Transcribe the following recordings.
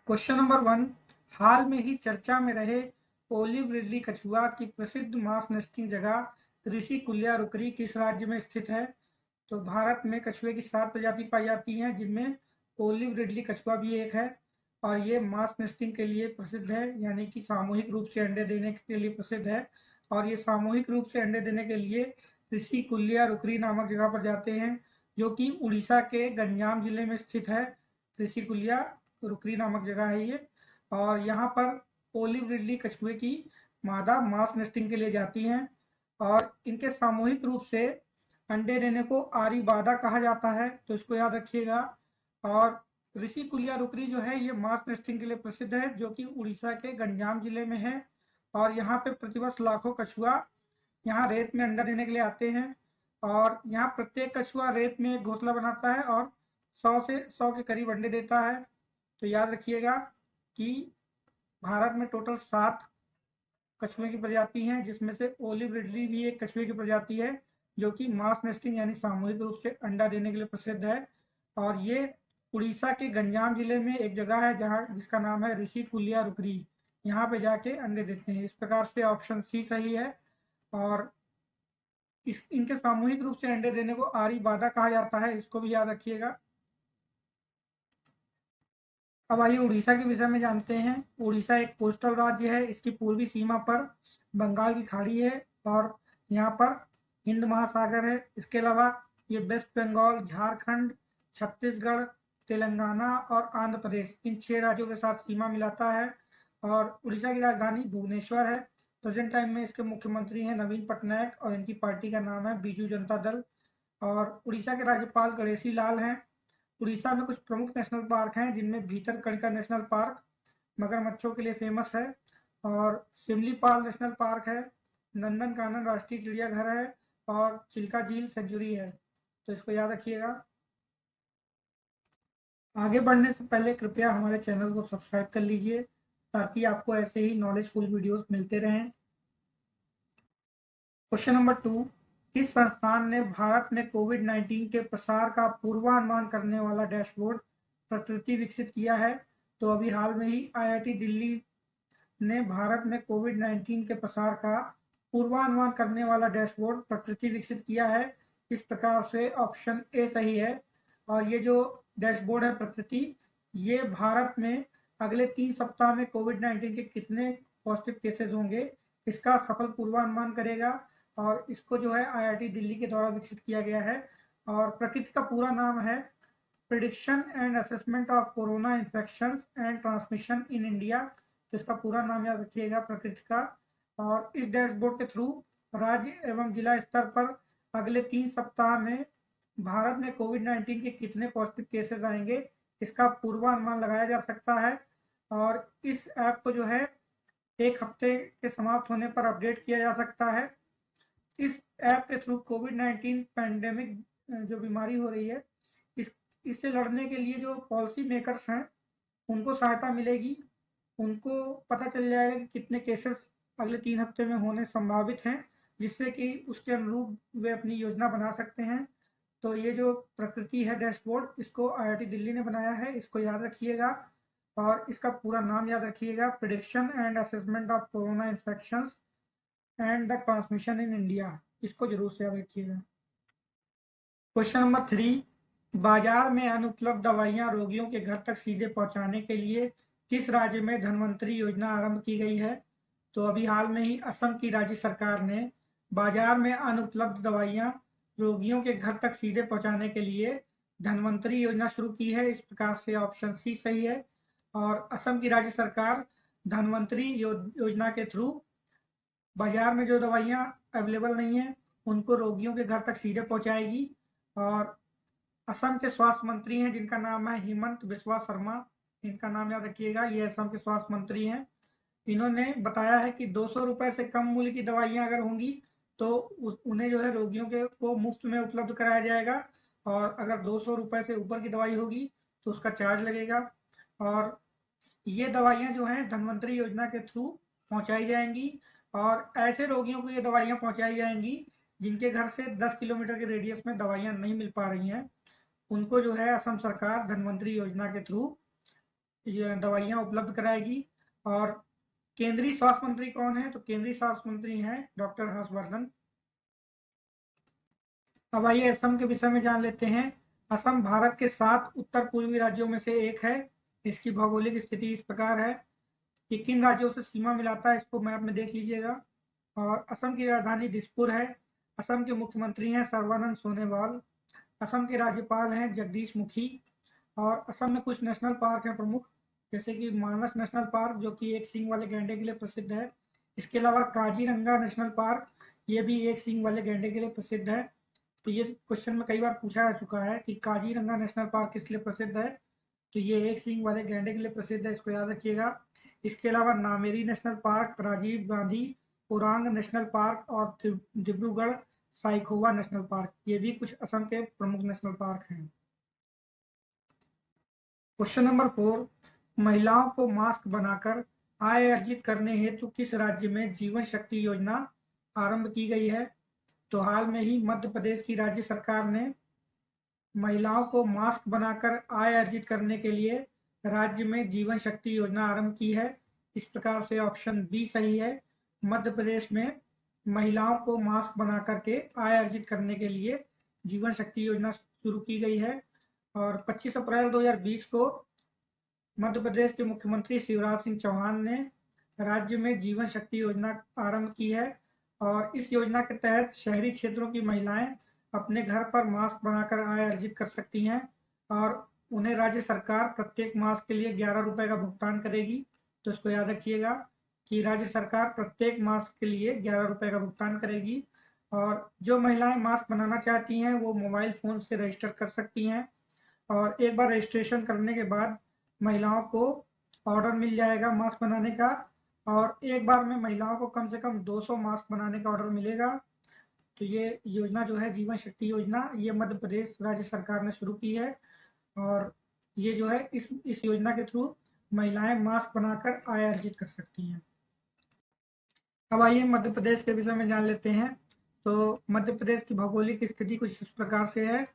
Question number 1, हाल में ही चर्चा में रहे ओलिव रिडली कछुआ की प्रसिद्ध मांस नेस्टिंग जगह ऋषिकुल्या रुकरी किस राज्य में स्थित है? तो भारत में कछुए की 7 प्रजाति पाई जाती हैं, जिनमें ओलिव रिडली कछुआ भी एक है और ये मांस नेस्टिंग के लिए प्रसिद्ध है, यानी कि सामूहिक रूप से अंडे देने के लिए प्रसिद्ध है। और ये सामूहिक रूप से अंडे देने के लिए ऋषिकुल्या रुकरी नामक जगह पर जाते हैं, जो कि उड़ीसा के गंजाम जिले में स्थित है। ऋषिकुल्या रुकरी नामक जगह है ये, और यहाँ पर ओलिव रिडली कछुए की मादा मांस नेस्टिंग के लिए जाती हैं और इनके सामूहिक रूप से अंडे देने को आरी बादा कहा जाता है, तो इसको याद रखिएगा। और ऋषिकुल्या रुकरी जो है ये मांस नेस्टिंग के लिए प्रसिद्ध है, जो कि उड़ीसा के गंजाम जिले में है। और यहाँ पे प्रतिवर्ष लाखों कछुआ यहाँ रेत में अंडा देने के लिए आते हैं और यहाँ प्रत्येक कछुआ रेत में एक घोंसला बनाता है और 100 के करीब अंडे देता है। तो याद रखिएगा कि भारत में टोटल 7 कछुए की प्रजाति हैं, जिसमें से ओलिव रिडली भी एक कछुए की प्रजाति है, जो कि मास नेस्टिंग यानी सामूहिक रूप से अंडा देने के लिए प्रसिद्ध है। और ये उड़ीसा के गंजाम जिले में एक जगह है जहाँ जिसका नाम है ऋषिकुल्या रुकरी, यहाँ पे जाके अंडे देते हैं। इस प्रकार से ऑप्शन सी सही है। और इनके सामूहिक रूप से अंडे देने को आरी बादा कहा जाता है, इसको भी याद रखिएगा। अब आइए उड़ीसा के विषय में जानते हैं। उड़ीसा एक कोस्टल राज्य है, इसकी पूर्वी सीमा पर बंगाल की खाड़ी है और यहाँ पर हिंद महासागर है। इसके अलावा ये वेस्ट बंगाल, झारखंड, छत्तीसगढ़, तेलंगाना और आंध्र प्रदेश इन 6 राज्यों के साथ सीमा मिलाता है। और उड़ीसा की राजधानी भुवनेश्वर है। प्रेजेंट टाइम में इसके मुख्यमंत्री हैं नवीन पटनायक और इनकी पार्टी का नाम है बीजू जनता दल। और उड़ीसा के राज्यपाल गणेशी लाल हैं। उड़ीसा में कुछ प्रमुख नेशनल पार्क हैं, जिनमें भीतरकनिका नेशनल पार्क मगरमच्छों के लिए फेमस है और सिमलीपाल नेशनल पार्क है, नंदनकानन राष्ट्रीय चिड़ियाघर है और चिल्का झील सेंचुरी है। तो इसको याद रखिएगा। आगे बढ़ने से पहले कृपया हमारे चैनल को सब्सक्राइब कर लीजिए ताकि आपको ऐसे ही नॉलेजफुल वीडियोस मिलते रहें। क्वेश्चन नंबर 2, किस संस्थान ने भारत में कोविड-19 के प्रसार का पूर्वानुमान करने वाला डैशबोर्ड प्रकृति विकसित किया है? तो अभी हाल में ही आईआईटी दिल्ली ने भारत में कोविड-19 के प्रसार का पूर्वानुमान करने वाला डैशबोर्ड प्रकृति विकसित किया है। इस प्रकार से ऑप्शन ए सही है। और ये जो डैशबोर्ड है प्रकृति, ये भारत में अगले 3 सप्ताह में कोविड-19 के कितने पॉजिटिव केसेस होंगे, इसका सफल पूर्वानुमान करेगा। और इसको जो है आईआईटी दिल्ली के द्वारा विकसित किया गया है। और प्रकृति का पूरा नाम है prediction and assessment of corona infection and transmission in India. तो इसका पूरा नाम याद रखिएगा प्रकृति का। और इस डैशबोर्ड के थ्रू राज्य एवं जिला स्तर पर अगले 3 सप्ताह में भारत में कोविड-19 के कितने पॉजिटिव केसेस आएंगे, इसका पूर्वानुमान लगाया जा सकता है। और इस ऐप को जो है 1 हफ्ते के समाप्त होने पर अपडेट किया जा सकता है। इस ऐप के थ्रू कोविड-19 पैंडेमिक जो बीमारी हो रही है, इससे लड़ने के लिए जो पॉलिसी मेकर्स हैं उनको सहायता मिलेगी। उनको पता चल जाएगा कि कितने केसेस अगले 3 हफ्ते में होने संभावित हैं, जिससे कि उसके अनुरूप वे अपनी योजना बना सकते हैं। तो ये जो प्रकृति है डैशबोर्ड, इसको आईआईटी दिल्ली ने बनाया है, इसको याद रखिएगा। और इसका पूरा नाम याद रखिएगा, prediction and assessment of corona infections and the transmission in India. इसको जरूर से याद रखिएगा। क्वेश्चन नंबर 3, बाजार में अनुपलब्ध दवाइयां रोगियों के घर तक सीधे पहुंचाने के लिए किस राज्य में धन्वंतरी योजना आरंभ की गई है? तो अभी हाल में ही असम की राज्य सरकार ने बाजार में अनुपलब्ध दवाइयां रोगियों के घर तक सीधे पहुंचाने के लिए धन्वंतरी योजना शुरू की है। इस प्रकार से ऑप्शन सी सही है। और असम की राज्य सरकार धन्वंतरी योजना के थ्रू बाजार में जो दवाइयाँ अवेलेबल नहीं है उनको रोगियों के घर तक सीधे पहुंचाएगी। और असम के स्वास्थ्य मंत्री हैं जिनका नाम है हिमंत बिस्वा शर्मा, इनका नाम याद रखिएगा, ये असम के स्वास्थ्य मंत्री हैं। इन्होंने बताया है कि 200 रुपए से कम मूल्य की दवाइयां अगर होंगी तो उन्हें जो है रोगियों के को मुफ्त में उपलब्ध कराया जाएगा। और अगर 200 रुपए से ऊपर की दवाई होगी तो उसका चार्ज लगेगा। और ये दवाइयां जो हैं धन्वंतरी योजना के थ्रू पहुंचाई जाएंगी। और ऐसे रोगियों को ये दवाइयां पहुंचाई जाएंगी जिनके घर से 10 किलोमीटर के रेडियस में दवाइयां नहीं मिल पा रही हैं, उनको जो है असम सरकार धन्वंतरी योजना के थ्रू दवाइयाँ उपलब्ध कराएगी। और केंद्रीय स्वास्थ्य मंत्री कौन है? तो केंद्रीय स्वास्थ्य मंत्री हैं डॉक्टर हर्षवर्धन। अब आइए असम के विषय में जान लेते हैं। असम भारत के 7 उत्तर पूर्वी राज्यों में से एक है। इसकी भौगोलिक स्थिति इस प्रकार है कि किन राज्यों से सीमा मिलाता है, इसको मैप में देख लीजिएगा। और असम की राजधानी दिसपुर है। असम के मुख्यमंत्री हैं सर्बानंद सोनोवाल। असम के राज्यपाल हैं जगदीश मुखी। और असम में कुछ नेशनल पार्क हैं प्रमुख, जैसे कि मानस नेशनल पार्क जो कि एक सींग वाले गैंडे के लिए प्रसिद्ध है। इसके अलावा काजीरंगा नेशनल पार्क, ये भी एक सींग वाले गैंडे के लिए प्रसिद्ध है। तो ये क्वेश्चन में कई बार पूछा जा चुका है कि काजीरंगा नेशनल पार्क किस लिए प्रसिद्ध है? तो ये एक सींग वाले गैंडे के लिए प्रसिद्ध है, इसको याद रखिएगा। इसके अलावा Nameri National Park, Rajiv Gandhi Orang National Park और डिब्रूगढ़ साइखोवा नेशनल पार्क, ये भी कुछ असम के प्रमुख नेशनल पार्क हैं। क्वेश्चन नंबर 4, महिलाओं को मास्क बनाकर आय अर्जित करने हेतु किस राज्य में जीवन शक्ति योजना आरंभ की गई है? तो हाल में ही मध्य प्रदेश की राज्य सरकार ने महिलाओं को मास्क बनाकर आय अर्जित करने के लिए राज्य में जीवन शक्ति योजना आरंभ की है। इस प्रकार से ऑप्शन बी सही है। मध्य प्रदेश में महिलाओं को मास्क बना करके आय अर्जित करने के लिए जीवन शक्ति योजना शुरू की गई है। और 25 अप्रैल 2020 को मध्य प्रदेश के मुख्यमंत्री शिवराज सिंह चौहान ने राज्य में जीवन शक्ति योजना आरंभ की है। और इस योजना के तहत शहरी क्षेत्रों की महिलाएं अपने घर पर मास्क बनाकर आय अर्जित कर सकती हैं और उन्हें राज्य सरकार प्रत्येक मास्क के लिए 11 रुपये का भुगतान करेगी। तो इसको याद रखिएगा कि राज्य सरकार प्रत्येक मास्क के लिए 11 रुपये का भुगतान करेगी। और जो महिलाएं मास्क बनाना चाहती हैं वो मोबाइल फ़ोन से रजिस्टर कर सकती हैं और एक बार रजिस्ट्रेशन करने के बाद महिलाओं को ऑर्डर मिल जाएगा मास्क बनाने का। और एक बार में महिलाओं को कम से कम 200 मास्क बनाने का ऑर्डर मिलेगा। तो ये योजना जो है जीवन शक्ति योजना, ये मध्य प्रदेश राज्य सरकार ने शुरू की है। और ये जो है इस योजना के थ्रू महिलाएं मास्क बनाकर आय अर्जित कर सकती हैं। अब आइए मध्य प्रदेश के विषय में जान लेते हैं। तो मध्य प्रदेश की भौगोलिक स्थिति कुछ इस प्रकार से है।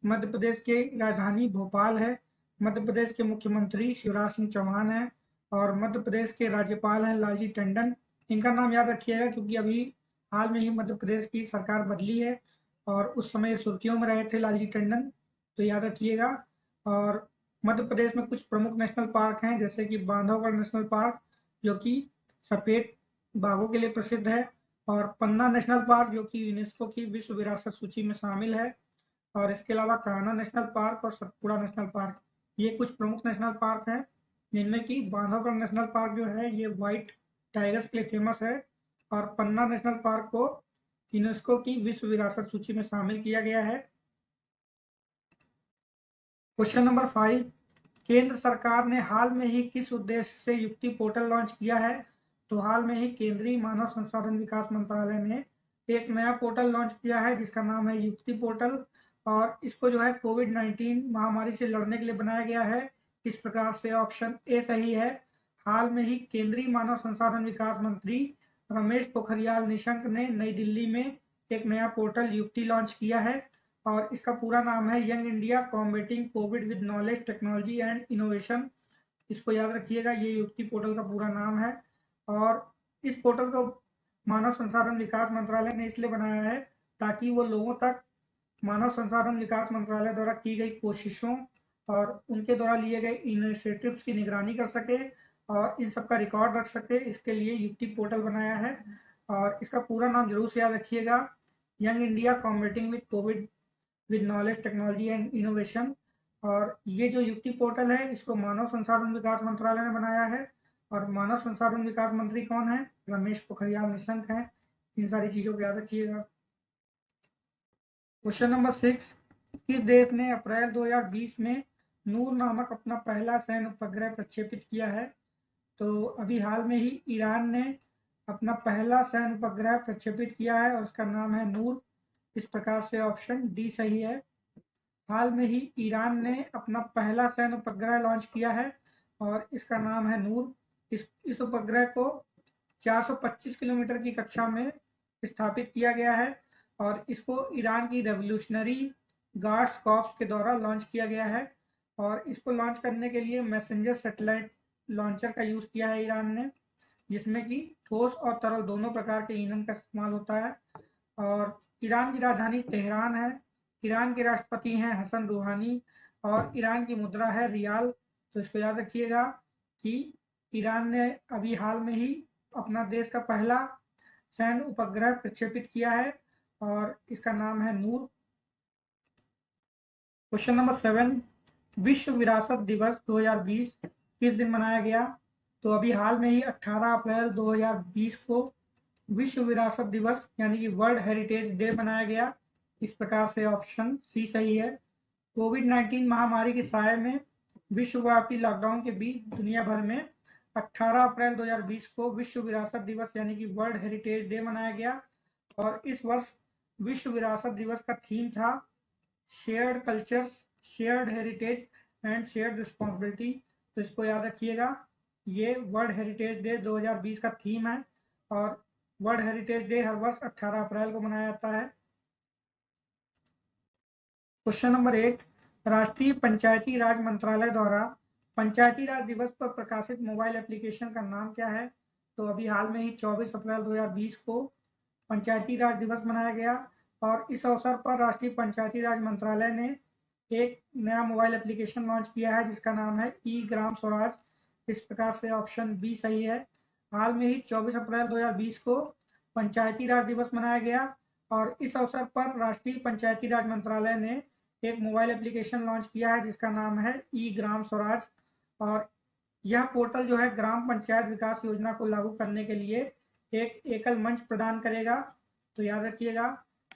मध्य प्रदेश की राजधानी भोपाल है। मध्य प्रदेश के मुख्यमंत्री शिवराज सिंह चौहान हैं और मध्य प्रदेश के राज्यपाल हैं लालजी टंडन। इनका नाम याद रखिएगा क्योंकि अभी हाल में ही मध्य प्रदेश की सरकार बदली है और उस समय सुर्खियों में रहे थे लालजी टंडन, तो याद रखिएगा। और मध्य प्रदेश में कुछ प्रमुख नेशनल पार्क हैं, जैसे कि बांधवगढ़ नेशनल पार्क जो कि सफ़ेद बाघों के लिए प्रसिद्ध है, और पन्ना नेशनल पार्क जो कि यूनेस्को की विश्व विरासत सूची में शामिल है। और इसके अलावा कान्हा नेशनल पार्क और सतपुड़ा नेशनल पार्क, ये कुछ प्रमुख नेशनल पार्क हैं, जिनमें कि बांधवगढ़ नेशनल पार्क जो है ये व्हाइट टाइगर्स के लिए फेमस है और पन्ना नेशनल पार्क को यूनेस्को की विश्व विरासत सूची में शामिल किया गया है। क्वेश्चन नंबर 5, केंद्र सरकार ने हाल में ही किस उद्देश्य से युक्ति पोर्टल लॉन्च किया है? तो हाल में ही केंद्रीय मानव संसाधन विकास मंत्रालय ने एक नया पोर्टल लॉन्च किया है जिसका नाम है युक्ति पोर्टल। और इसको जो है कोविड-19 महामारी से लड़ने के लिए बनाया गया है। इस प्रकार से ऑप्शन ए सही है। हाल में ही केंद्रीय मानव संसाधन विकास मंत्री रमेश पोखरियाल निशंक ने नई दिल्ली में एक नया पोर्टल युक्ति लॉन्च किया है और इसका पूरा नाम है young India combating Covid with knowledge technology and innovation. इसको याद रखिएगा, ये युक्ति पोर्टल का पूरा नाम है। और इस पोर्टल को मानव संसाधन विकास मंत्रालय ने इसलिए बनाया है ताकि वो लोगों तक मानव संसाधन विकास मंत्रालय द्वारा की गई कोशिशों और उनके द्वारा लिए गए इनिशिएटिव्स की निगरानी कर सके और इन सब का रिकॉर्ड रख सके। इसके लिए युक्ति पोर्टल बनाया है और इसका पूरा नाम जरूर से याद रखिएगा, young India combating with Covid with knowledge technology and innovation. और ये जो युक्ति पोर्टल है इसको मानव संसाधन विकास मंत्रालय ने बनाया है और मानव संसाधन विकास मंत्री कौन है? रमेश पोखरियाल निशंक हैं। इन सारी चीज़ों को याद रखिएगा। क्वेश्चन नंबर 6, किस देश ने अप्रैल 2020 में नूर नामक अपना पहला सैन्य उपग्रह प्रक्षेपित किया है? तो अभी हाल में ही ईरान ने अपना पहला सैन्य उपग्रह प्रक्षेपित किया है और उसका नाम है नूर। इस प्रकार से ऑप्शन डी सही है। हाल में ही ईरान ने अपना पहला सैन्य उपग्रह लॉन्च किया है और इसका नाम है नूर। इस उपग्रह को 425 किलोमीटर की कक्षा में स्थापित किया गया है और इसको ईरान की रेवोल्यूशनरी गार्ड्स कॉर्प्स के द्वारा लॉन्च किया गया है। और इसको लॉन्च करने के लिए मैसेंजर सैटेलाइट लॉन्चर का यूज़ किया है ईरान ने, जिसमें कि ठोस और तरल दोनों प्रकार के ईंधन का इस्तेमाल होता है। और ईरान की राजधानी तेहरान है। ईरान के राष्ट्रपति हैं हसन रूहानी और ईरान की मुद्रा है रियाल। तो इसको याद रखिएगा कि ईरान ने अभी हाल में ही अपना देश का पहला सैन्य उपग्रह प्रक्षेपित किया है और इसका नाम है नूर। क्वेश्चन नंबर 7, विश्व विरासत दिवस 2020 किस दिन मनाया गया? तो अभी हाल में ही 18 अप्रैल 2020 को विश्व विरासत दिवस यानी कि वर्ल्ड हेरिटेज डे मनाया गया। इस प्रकार से ऑप्शन सी सही है। कोविड-19 महामारी के साये में विश्वव्यापी लॉकडाउन के बीच दुनिया भर में 18 अप्रैल 2020 को विश्व विरासत दिवस यानी कि वर्ल्ड हेरिटेज डे मनाया गया और इस वर्ष विश्व विरासत दिवस का थीम था shared cultures, shared heritage and shared responsibility. तो इसको याद रखिएगा, ये वर्ल्ड हेरिटेज डे 2020 का थीम है और वर्ल्ड हेरिटेज डे हर वर्ष 18 अप्रैल को मनाया जाता है। क्वेश्चन नंबर 8, राष्ट्रीय पंचायती राज मंत्रालय द्वारा पंचायती राज दिवस पर प्रकाशित मोबाइल एप्लीकेशन का नाम क्या है? तो अभी हाल में ही 24 अप्रैल 2020 को पंचायती राज दिवस मनाया गया और इस अवसर पर राष्ट्रीय पंचायती राज मंत्रालय ने एक नया मोबाइल एप्लीकेशन लॉन्च किया है जिसका नाम है ई ग्राम स्वराज। इस प्रकार से ऑप्शन बी सही है। हाल में ही 24 अप्रैल 2020 को पंचायती राज दिवस मनाया गया और इस अवसर पर राष्ट्रीय पंचायती राज मंत्रालय ने एक मोबाइल एप्लीकेशन लॉन्च किया है जिसका नाम है ई ग्राम स्वराज और यह पोर्टल जो है ग्राम पंचायत विकास योजना को लागू करने के लिए एक एकल मंच प्रदान करेगा। तो याद रखिएगा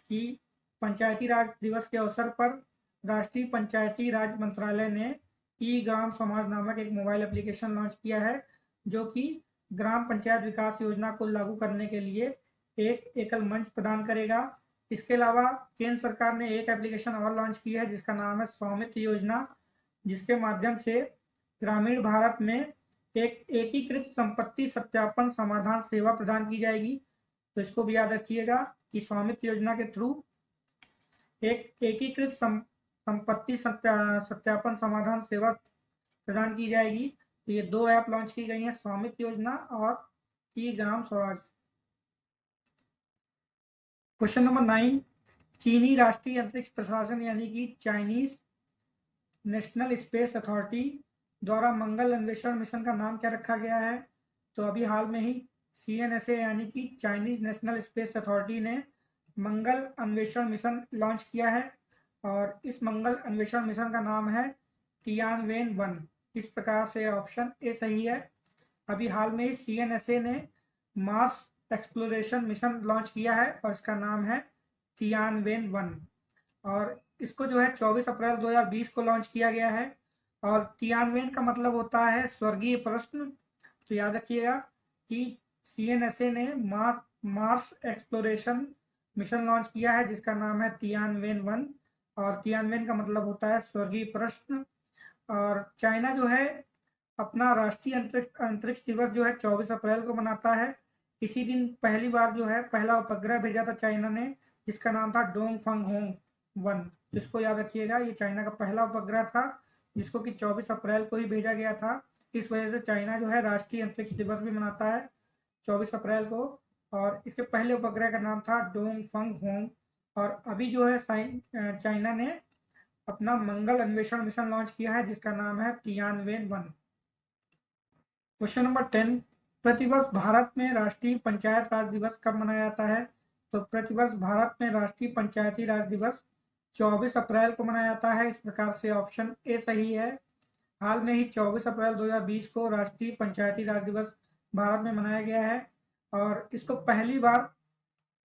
कि पंचायती राज दिवस के अवसर पर राष्ट्रीय पंचायती राज मंत्रालय ने ई ग्राम समाज नामक एक मोबाइल एप्लीकेशन लॉन्च किया है जो कि ग्राम पंचायत विकास योजना को लागू करने के लिए एक एकल मंच प्रदान करेगा। इसके अलावा केंद्र सरकार ने एक एप्लीकेशन और लॉन्च की है जिसका नाम है स्वामित्व योजना, जिसके माध्यम से ग्रामीण भारत में एक एकीकृत संपत्ति सत्यापन समाधान सेवा प्रदान की जाएगी। तो इसको भी याद रखिएगा कि स्वामित्व योजना के थ्रू एक एकीकृत संपत्ति सत्यापन समाधान सेवा प्रदान की जाएगी। तो ये दो ऐप लॉन्च की गई हैं, स्वामित्व योजना और ई ग्राम स्वराज। क्वेश्चन नंबर 9, चीनी राष्ट्रीय अंतरिक्ष प्रशासन यानी कि चाइनीज नेशनल स्पेस अथॉरिटी द्वारा मंगल अन्वेषण मिशन का नाम क्या रखा गया है? तो अभी हाल में ही CNSA यानी कि चाइनीज नेशनल स्पेस अथॉरिटी ने मंगल अन्वेषण मिशन लॉन्च किया है और इस मंगल अन्वेषण मिशन का नाम है तियानवेन-1। इस प्रकार से ऑप्शन ए सही है। अभी हाल में ही CNSA ने मार्स एक्सप्लोरेशन मिशन लॉन्च किया है और इसका नाम है तियानवेन-1 और इसको जो है 24 अप्रैल 2020 को लॉन्च किया गया है और तियानवेन का मतलब होता है स्वर्गीय प्रश्न। तो याद रखिएगा कि CNSA ने मार्स एक्सप्लोरेशन मिशन लॉन्च किया है जिसका नाम है तियानवेन-1 और तियानवेन का मतलब होता है स्वर्गीय प्रश्न। और चाइना जो है अपना राष्ट्रीय अंतरिक्ष दिवस जो है 24 अप्रैल को मनाता है। इसी दिन पहली बार जो है पहला उपग्रह भेजा था चाइना ने जिसका नाम था डोंगफंगहोंग-1। जिसको याद रखिएगा, ये चाइना का पहला उपग्रह था जिसको कि 24 अप्रैल को ही भेजा गया था। इस वजह से चाइना जो है राष्ट्रीय अंतरिक्ष दिवस भी मनाता है 24 अप्रैल को और इसके पहले उपग्रह का नाम था डोंगफंगहोंग। और अभी जो है चाइना ने अपना मंगल अन्वेषण मिशन लॉन्च किया है जिसका नाम है तियानवेन-1। क्वेश्चन नंबर 10, प्रतिवर्ष भारत में राष्ट्रीय पंचायत राज दिवस कब मनाया जाता है? तो प्रतिवर्ष भारत में राष्ट्रीय पंचायती राज दिवस 24 अप्रैल को मनाया जाता है। इस प्रकार से ऑप्शन ए सही है। हाल में ही 24 अप्रैल 2020 को राष्ट्रीय पंचायती राज दिवस भारत में मनाया गया है और इसको पहली बार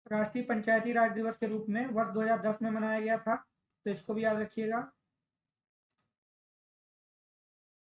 राष्ट्रीय पंचायती राज दिवस के रूप में वर्ष 2010 में मनाया गया था। तो इसको भी याद रखिएगा।